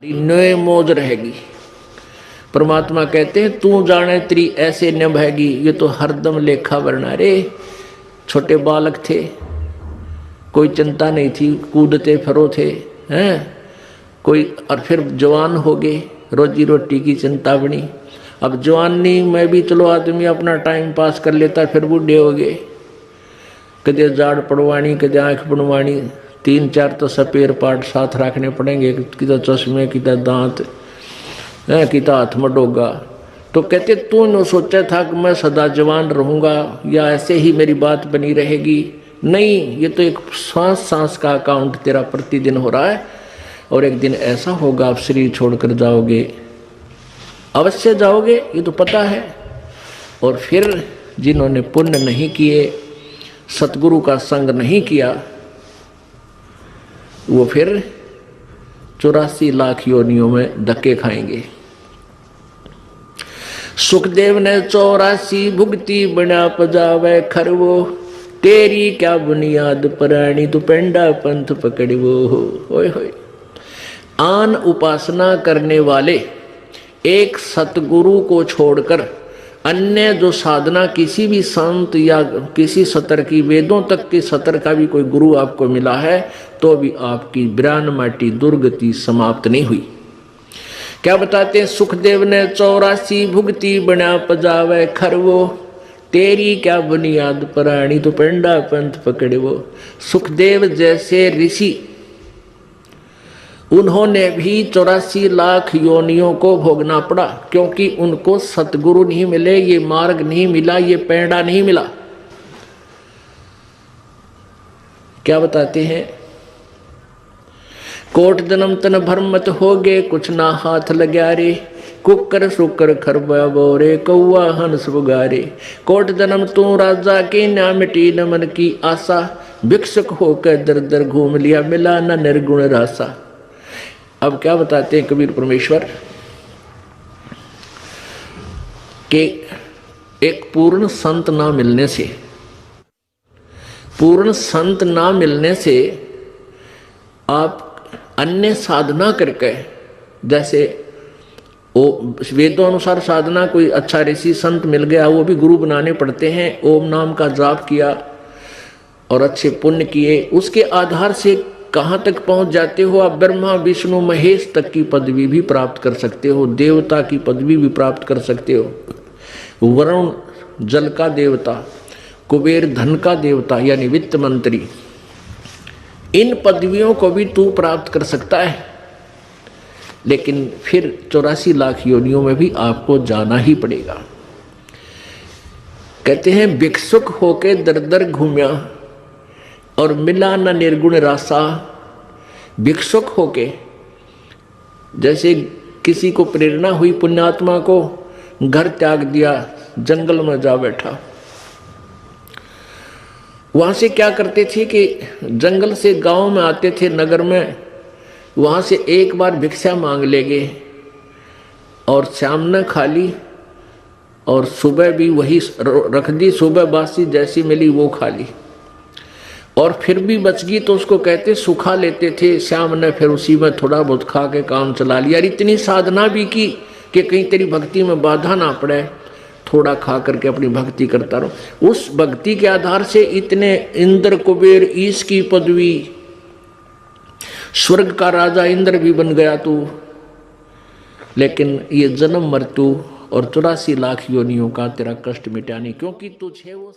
नए मौज रहेगी। परमात्मा कहते हैं तू जाने तेरी ऐसे निभाएगी। ये तो हरदम लेखा वरना रे। छोटे बालक थे, कोई चिंता नहीं थी, कूदते फिरो थे हैं कोई, और फिर जवान हो गए, रोजी रोटी की चिंता बनी। अब जवानी में भी चलो आदमी अपना टाइम पास कर लेता, फिर बूढ़े हो गए, कदे जाड़ पड़वानी कदे आँख बनवानी, 3-4 तो सपेर पार्ट साथ रखने पड़ेंगे, किधर चश्मे किधर दांत है किधर हाथ में डोगा। तो कहते तू न सोचा था कि मैं सदा जवान रहूँगा या ऐसे ही मेरी बात बनी रहेगी। नहीं, ये तो एक सांस सांस का अकाउंट तेरा प्रतिदिन हो रहा है, और एक दिन ऐसा होगा आप शरीर छोड़कर जाओगे, अवश्य जाओगे, ये तो पता है। और फिर जिन्होंने पुण्य नहीं किए, सतगुरु का संग नहीं किया, वो फिर 84 लाख योनियों में धक्के खाएंगे। सुखदेव ने 84 भुगती बना पजावे खरवो, तेरी क्या बुनियाद प्राणी तू पेंडा पंथ पकड़वो। होय होय। आन उपासना करने वाले एक सतगुरु को छोड़कर अन्य जो साधना किसी भी संत या किसी सतर की, वेदों तक के सतर का भी कोई गुरु आपको मिला है, तो भी आपकी ब्राह्मटी दुर्गति समाप्त नहीं हुई। क्या बताते हैं? सुखदेव ने 84 भुगती बना पजावे खरवो, तेरी क्या बुनियाद प्राणी तो पेंडा पंथ पकड़वो। सुखदेव जैसे ऋषि, उन्होंने भी 84 लाख योनियों को भोगना पड़ा, क्योंकि उनको सतगुरु नहीं मिले, ये मार्ग नहीं मिला, ये पेंडा नहीं मिला। क्या बताते हैं? कोट जन्म तन भरमत हो गए, कुछ ना हाथ लग्या रे, कुकर सुकर खरबा बोरे, कौआ हंस बुगारे। कोट जन्म तू राजा की, ना मिटी न मन की आशा, भिक्षुक होकर दर दर घूम लिया, मिला न निर्गुण रासा। अब क्या बताते हैं कबीर परमेश्वर कि एक पूर्ण संत ना मिलने से, पूर्ण संत ना मिलने से आप अन्य साधना करके, जैसे वो वेदों अनुसार साधना, कोई अच्छा ऋषि संत मिल गया, वो भी गुरु बनाने पड़ते हैं। ओम नाम का जाप किया और अच्छे पुण्य किए, उसके आधार से कहाँ तक पहुँच जाते हो आप? ब्रह्मा विष्णु महेश तक की पदवी भी प्राप्त कर सकते हो, देवता की पदवी भी प्राप्त कर सकते हो। वरुण जल का देवता, कुबेर धन का देवता यानी वित्त मंत्री, इन पदवियों को भी तू प्राप्त कर सकता है। लेकिन फिर 84 लाख योनियों में भी आपको जाना ही पड़ेगा। कहते हैं भिक्षुक होके दर दर घूमिया और मिला न निर्गुण रासा। भिक्षुक होके, जैसे किसी को प्रेरणा हुई पुण्यात्मा को, घर त्याग दिया, जंगल में जा बैठा। वहां से क्या करते थे कि जंगल से गांव में आते थे, नगर में, वहां से एक बार भिक्षा मांग लेंगे और शाम ने खा ली और सुबह भी वही रख दी, सुबह बासी जैसी मिली वो खा ली, और फिर भी बच गई तो उसको कहते सुखा लेते थे। शाम ने फिर उसी में थोड़ा बहुत खा के काम चला लिया। इतनी साधना भी की कि कहीं तेरी भक्ति में बाधा ना पड़े, थोड़ा खा करके अपनी भक्ति करता रहो। उस भक्ति के आधार से इतने इंद्र कुबेर ईश की पदवी, स्वर्ग का राजा इंद्र भी बन गया तू। लेकिन ये जन्म मृत्यु और 84 लाख योनियों का तेरा कष्ट मिटा नहीं, क्योंकि तुझे वो